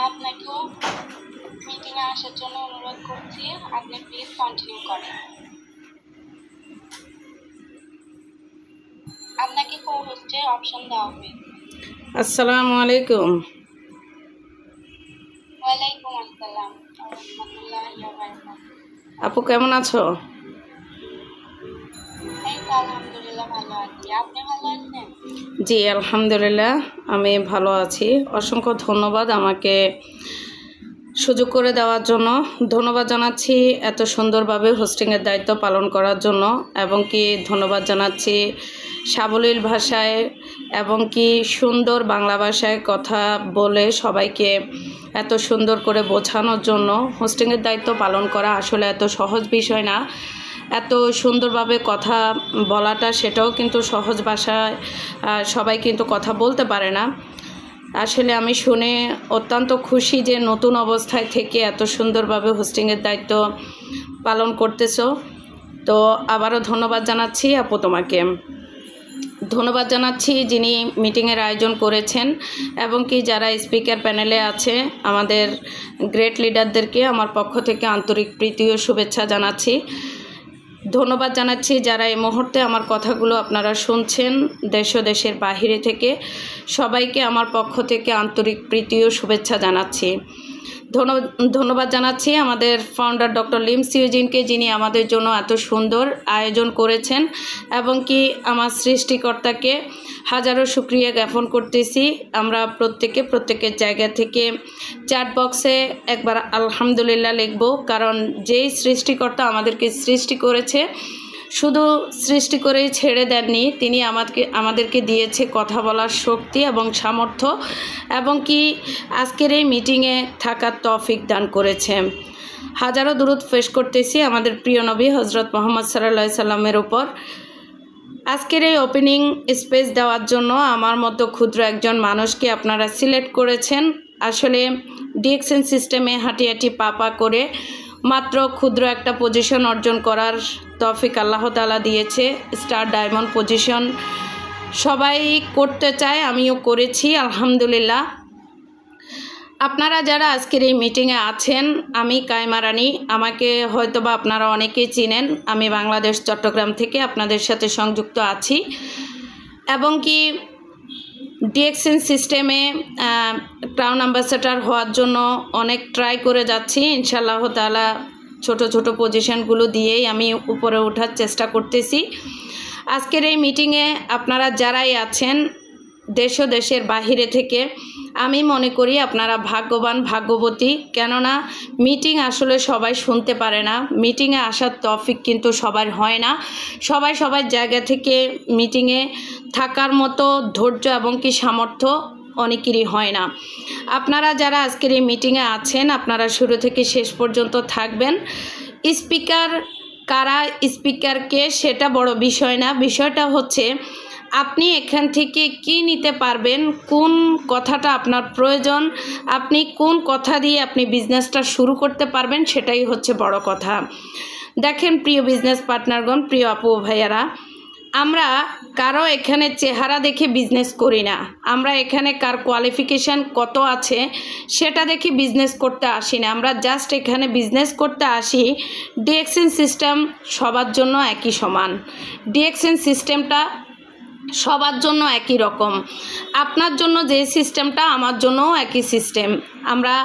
আপনাকেও মিটিংয়ে আসার জন্য অনুরোধ করছি। আপনি প্লিজ কন্টিনিউ করেন। আপনাকে কো-হোস্টের অপশন দেওয়া হবে। আসসালামু আলাইকুম। ওয়ালাইকুম আসসালাম ওয়া রাহমাতুল্লাহি ওয়া বারাকাতুহু। আপু কেমন আছো? এই তো আলহামদুলিল্লাহ ভালো আছি। আপনি ভালো আছেন? জি আলহামদুলিল্লাহ আমি ভালো আছি। অসংখ্য ধন্যবাদ আমাকে সুযোগ করে দেওয়ার জন্য। ধন্যবাদ জানাচ্ছি এত সুন্দরভাবে হোস্টিংয়ের দায়িত্ব পালন করার জন্য, এবং কি ধন্যবাদ জানাচ্ছি সাবলীল ভাষায় এবং কি সুন্দর বাংলা ভাষায় কথা বলে সবাইকে এত সুন্দর করে বোঝানোর জন্য। হোস্টিংয়ের দায়িত্ব পালন করা আসলে এত সহজ বিষয় না। এত সুন্দরভাবে কথা বলাটা সেটাও কিন্তু সহজ ভাষায় সবাই কিন্তু কথা বলতে পারে না। আসলে আমি শুনে অত্যন্ত খুশি যে নতুন অবস্থায় থেকে এত সুন্দরভাবে হোস্টিংয়ের দায়িত্ব পালন করতেছো। তো আবারও ধন্যবাদ জানাচ্ছি আপু তোমাকে। ধন্যবাদ জানাচ্ছি যিনি মিটিংয়ের আয়োজন করেছেন এবং কি যারা স্পিকার প্যানেলে আছে আমাদের গ্রেট লিডারদেরকে আমার পক্ষ থেকে আন্তরিক প্রীতি ও শুভেচ্ছা জানাচ্ছি। ধন্যবাদ জানাচ্ছি যারা এই মুহূর্তে আমার কথাগুলো আপনারা শুনছেন দেশ ও দেশের বাহিরে থেকে। সবাইকে আমার পক্ষ থেকে আন্তরিক প্রীতি ও শুভেচ্ছা জানাচ্ছি। ধন্যবাদ জানাচ্ছি আমাদের ফাউন্ডার ডক্টর লিমস ইউজিনকে, যিনি আমাদের জন্য এত সুন্দর আয়োজন করেছেন, এবং কি আমার সৃষ্টিকর্তাকে হাজারো শুকরিয়া জ্ঞাপন করতেছি। আমরা প্রত্যেকের জায়গা থেকে চ্যাট বক্সে একবার আলহামদুলিল্লাহ লিখব, কারণ যেই সৃষ্টিকর্তা আমাদেরকে সৃষ্টি করেছে শুধু সৃষ্টি করেই ছেড়ে দেননি, তিনি আমাদেরকে দিয়েছে কথা বলার শক্তি এবং সামর্থ্য, এবং কি আজকের এই মিটিংয়ে থাকার তৌফিক দান করেছে। হাজারো দুরূদ পেশ করতেছি আমাদের প্রিয় নবী হজরত মুহাম্মদ সাল্লাল্লাহু আলাইহি সাল্লামের উপর। আজকের এই ওপেনিং স্পেস দেওয়ার জন্য আমার মতো ক্ষুদ্র একজন মানুষকে আপনারা সিলেক্ট করেছেন। আসলে ডিএক্সএন সিস্টেমে হাঁটি পা করে মাত্র ক্ষুদ্র একটা পজিশন অর্জন করার তৌফিক আল্লাহ তাআলা দিয়েছে। স্টার ডায়মন্ড পজিশন সবাই করতে চায়, আমিও করেছি আলহামদুলিল্লাহ। আপনারা যারা আজকের এই মিটিংয়ে আছেন, আমি কায়মা রানী, আমাকে হয়তোবা আপনারা অনেকেই চিনেন। আমি বাংলাদেশ চট্টগ্রাম থেকে আপনাদের সাথে সংযুক্ত আছি, এবং কি ডিএক্সএন সিস্টেমে ক্রাউন অ্যাম্বাসেডর হওয়ার জন্য অনেক ট্রাই করে যাচ্ছি। ইনশাআল্লাহ তাআলা ছোট পজিশনগুলো দিয়েই আমি উপরে ওঠার চেষ্টা করতেছি। আজকের এই মিটিংয়ে আপনারা যারাই আছেন দেশ ও দেশের বাহিরে থেকে, আমি মনে করি আপনারা ভাগ্যবান ভাগ্যবতী। কেননা মিটিং আসলে সবাই শুনতে পারে না, মিটিংয়ে আসার তৌফিক কিন্তু সবার হয় না। সবার জায়গা থেকে মিটিংয়ে থাকার মতো ধৈর্য এবং কি সামর্থ্য অনেকেরই হয় না। আপনারা যারা আজকের এই মিটিংয়ে আছেন, আপনারা শুরু থেকে শেষ পর্যন্ত থাকবেন। স্পিকার কারা, স্পিকারকে, সেটা বড় বিষয় না। বিষয়টা হচ্ছে আপনি এখান থেকে কি নিতে পারবেন, কোন কথাটা আপনার প্রয়োজন, আপনি কোন কথা দিয়ে আপনি বিজনেসটা শুরু করতে পারবেন, সেটাই হচ্ছে বড় কথা। দেখেন প্রিয় বিজনেস পার্টনারগণ, প্রিয় আপু ভাইয়ারা, আমরা কারো এখানে চেহারা দেখে বিজনেস করি না। আমরা এখানে কার কোয়ালিফিকেশান কত আছে সেটা দেখে বিজনেস করতে আসি না। আমরা জাস্ট এখানে বিজনেস করতে আসি। ডিএক্সএন সিস্টেম সবার জন্য একই সমান। ডিএক্সএন সিস্টেমটা সবার জন্য একই রকম। আপনার জন্য যে সিস্টেমটা আমার জন্যও একই সিস্টেম। আমরা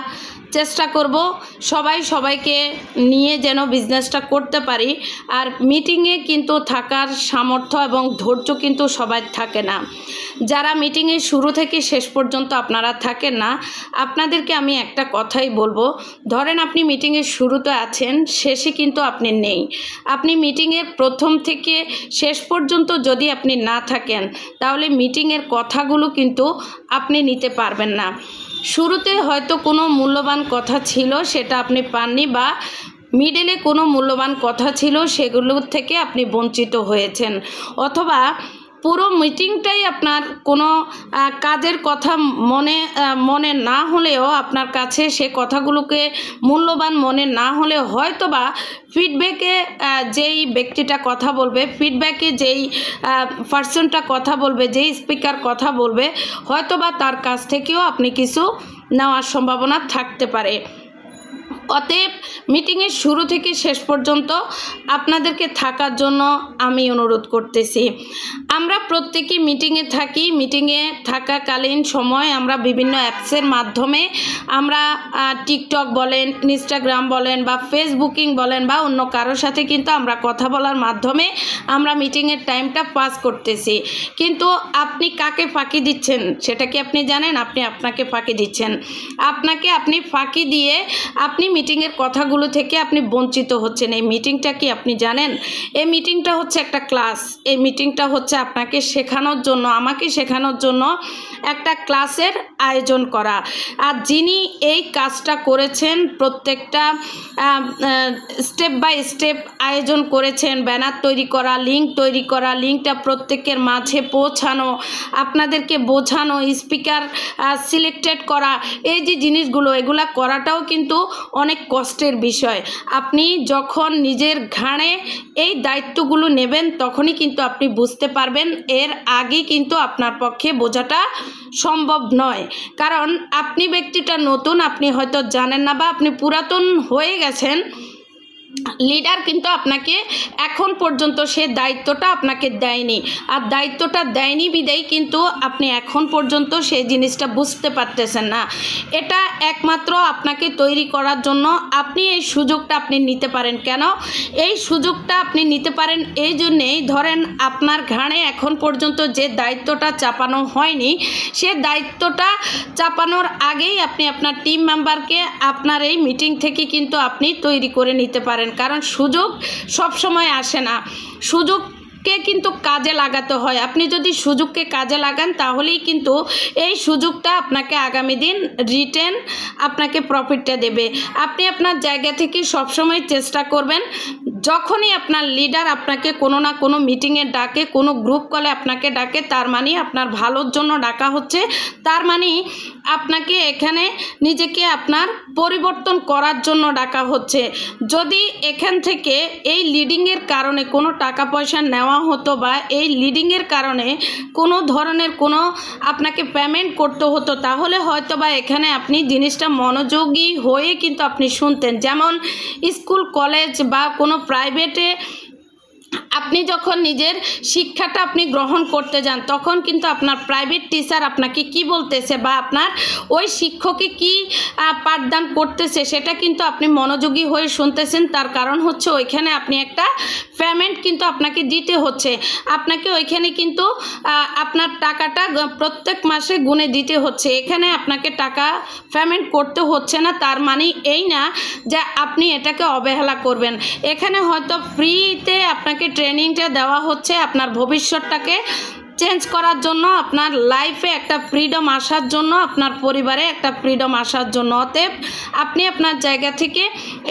চেষ্টা করব সবাইকে নিয়ে যেন বিজনেসটা করতে পারি। আর মিটিংয়ে কিন্তু থাকার সামর্থ্য এবং ধৈর্য কিন্তু সবাই থাকে না। যারা মিটিংয়ে শুরু থেকে শেষ পর্যন্ত আপনারা থাকেন না, আপনাদেরকে আমি একটা কথাই বলবো, ধরেন আপনি মিটিংয়ের শুরুতে আছেন, শেষে কিন্তু আপনি নেই। আপনি মিটিংয়ের প্রথম থেকে শেষ পর্যন্ত যদি আপনি না থাকেন, তাহলে মিটিংয়ের কথাগুলো কিন্তু আপনি নিতে পারবেন না। শুরুতে হয়তো কোনো মূল্যবান কথা ছিল, সেটা আপনি পাননি, বা মিডলে কোনো মূল্যবান কথা ছিল, সেগুলোর থেকে আপনি বঞ্চিত হয়েছেন, অথবা পুরো মিটিংটাই আপনার কোনো কাজের কথা মনে না হলেও আপনার কাছে সে কথাগুলোকে মূল্যবান মনে না হলেও হয়তোবা ফিডব্যাকে যেই ব্যক্তিটা কথা বলবে, ফিডব্যাকে যেই পার্সনটা কথা বলবে, যেই স্পিকার কথা বলবে, হয়তোবা তার কাছ থেকেও আপনি কিছু নেওয়ার সম্ভাবনা থাকতে পারে। অতএব মিটিংয়ের শুরু থেকে শেষ পর্যন্ত আপনাদেরকে থাকার জন্য আমি অনুরোধ করতেছি। আমরা প্রত্যেকেই মিটিংয়ে থাকি। মিটিংয়ে থাকাকালীন সময় আমরা বিভিন্ন অ্যাপসের মাধ্যমে আমরা টিকটক বলেন, ইনস্টাগ্রাম বলেন বা ফেসবুকিং বলেন বা অন্য কারোর সাথে কিন্তু আমরা কথা বলার মাধ্যমে আমরা মিটিংয়ের টাইমটা পাস করতেছি। কিন্তু আপনি কাকে ফাঁকি দিচ্ছেন সেটা কি আপনি জানেন? আপনি আপনাকে ফাঁকি দিচ্ছেন। আপনি ফাঁকি দিয়ে আপনি মিটিংয়ের কথাগুলো থেকে আপনি বঞ্চিত হচ্ছেন। এই মিটিংটা কি আপনি জানেন? এই মিটিংটা হচ্ছে একটা ক্লাস। এই মিটিংটা হচ্ছে আপনাকে শেখানোর জন্য, আমাকে শেখানোর জন্য একটা ক্লাসের আয়োজন করা। আর যিনি এই কাজটা করেছেন, প্রত্যেকটা স্টেপ বাই স্টেপ আয়োজন করেছেন, ব্যানার তৈরি করা, লিঙ্ক তৈরি করা, লিঙ্কটা প্রত্যেকের মাঝে পৌঁছানো, আপনাদেরকে বোঝানো, স্পিকার সিলেক্টেড করা, এই যে জিনিসগুলো, এগুলা করাটাও কিন্তু অনেক কষ্টের বিষয়। আপনি যখন নিজের ঘাড়ে এই দায়িত্বগুলো নেবেন তখনই কিন্তু আপনি বুঝতে পারবেন। এর আগে কিন্তু আপনার পক্ষে বোঝাটা সম্ভব নয়। কারণ আপনি ব্যক্তিটা নতুন, আপনি হয়তো জানেন না বা আপনি পুরাতন হয়ে গেছেন। লিডার কিন্তু আপনাকে এখন পর্যন্ত সে দায়িত্বটা আপনাকে দেয়নি। আর দায়িত্বটা দেয়নি বিদায় কিন্তু আপনি এখন পর্যন্ত সেই জিনিসটা বুঝতে পারতেছেন না। এটা একমাত্র আপনাকে তৈরি করার জন্য আপনি এই সুযোগটা আপনি নিতে পারেন। কেন এই সুযোগটা আপনি নিতে পারেন? এই জন্যেই, ধরেন আপনার ঘাড়ে এখন পর্যন্ত যে দায়িত্বটা চাপানো হয়নি, সে দায়িত্বটা চাপানোর আগেই আপনি আপনার টিম মেম্বারকে আপনার এই মিটিং থেকে কিন্তু আপনি তৈরি করে নিতে পারেন। কারণ সুযোগ সব সময় আসে না, সুযোগকে কিন্তু কাজে লাগাতে হয়। আপনি যদি সুযোগকে কাজে লাগান তাহলেই কিন্তু এই সুযোগটা আপনাকে আগামী দিন রিটেন আপনাকে প্রফিটটা দেবে। আপনি আপনার জায়গা থেকে সবসময় চেষ্টা করবেন, যখনই আপনার লিডার আপনাকে কোনো না কোনো মিটিংয়ে ডাকে, কোনো গ্রুপ কলে আপনাকে ডাকে, তার মানে আপনার ভালোর জন্য ডাকা হচ্ছে। তার মানে আপনাকে এখানে নিজেকে আপনার পরিবর্তন করার জন্য ডাকা হচ্ছে। যদি এখান থেকে এই লিডিংয়ের কারণে কোনো টাকা পয়সা নেওয়া হতো বা এই লিডিংয়ের কারণে কোনো ধরনের কোনো আপনাকে পেমেন্ট করতে হতো, তাহলে হয়তো বা এখানে আপনি জিনিসটা মনোযোগী হয়ে কিন্তু আপনি শুনতেন। যেমন স্কুল, কলেজ বা কোনো প্রাইভেটে আপনি যখন নিজের শিক্ষাটা আপনি গ্রহণ করতে যান, তখন কিন্তু আপনার প্রাইভেট টিচার আপনাকে কি বলতেছে বা আপনার ওই শিক্ষকে কি পাঠদান করতেছে সেটা কিন্তু আপনি মনোযোগী হয়ে শুনতেছেন। তার কারণ হচ্ছে ওইখানে আপনি একটা পেমেন্ট কিন্তু আপনাকে দিতে হচ্ছে। আপনাকে ওইখানে কিন্তু আপনার টাকাটা প্রত্যেক মাসে গুনে দিতে হচ্ছে। এখানে আপনাকে টাকা পেমেন্ট করতে হচ্ছে না, তার মানে এই না যে আপনি এটাকে অবহেলা করবেন। এখানে হয়তো ফ্রিতে আপনাকে ট্রেনিংটা দেওয়া হচ্ছে আপনার ভবিষ্যৎটাকে চেঞ্জ করার জন্য, আপনার লাইফে একটা ফ্রিডম আসার জন্য, আপনার পরিবারে একটা ফ্রিডম আসার জন্য। অতএব আপনি আপনার জায়গা থেকে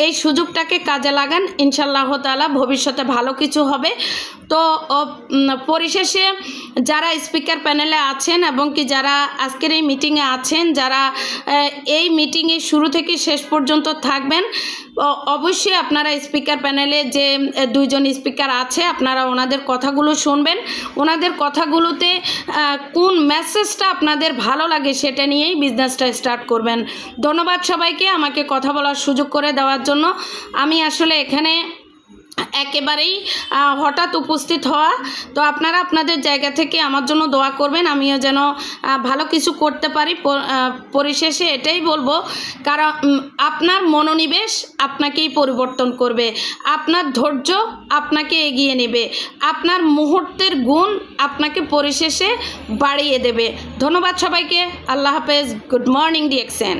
এই সুযোগটাকে কাজে লাগান, ইনশাআল্লাহ তাআলা ভবিষ্যতে ভালো কিছু হবে। তো পরিশেষে যারা স্পিকার প্যানেলে আছেন এবং কি যারা আজকের এই মিটিংয়ে আছেন, যারা এই মিটিংয়ে শুরু থেকে শেষ পর্যন্ত থাকবেন, অবশ্যই আপনারা স্পিকার প্যানেলে যে দুইজন স্পিকার আছে আপনারা ওনাদের কথাগুলো শুনবেন। ওনাদের কথাগুলোতে কোন মেসেজটা আপনাদের ভালো লাগে সেটা নিয়েই বিজনেসটা স্টার্ট করবেন। ধন্যবাদ সবাইকে আমাকে কথা বলার সুযোগ করে দেওয়ার জন্য। আমি আসলে এখানে একেবারেই হঠাৎ উপস্থিত হওয়া, তো আপনারা আপনাদের জায়গা থেকে আমার জন্য দোয়া করবেন, আমিও যেন ভালো কিছু করতে পারি। পরিশেষে এটাই বলবো, কারণ আপনার মনোনিবেশ আপনাকেই পরিবর্তন করবে, আপনার ধৈর্য আপনাকে এগিয়ে নেবে, আপনার মুহূর্তের গুণ আপনাকে পরিশেষে বাড়িয়ে দেবে। ধন্যবাদ সবাইকে। আল্লাহ হাফেজ। Good morning DXN.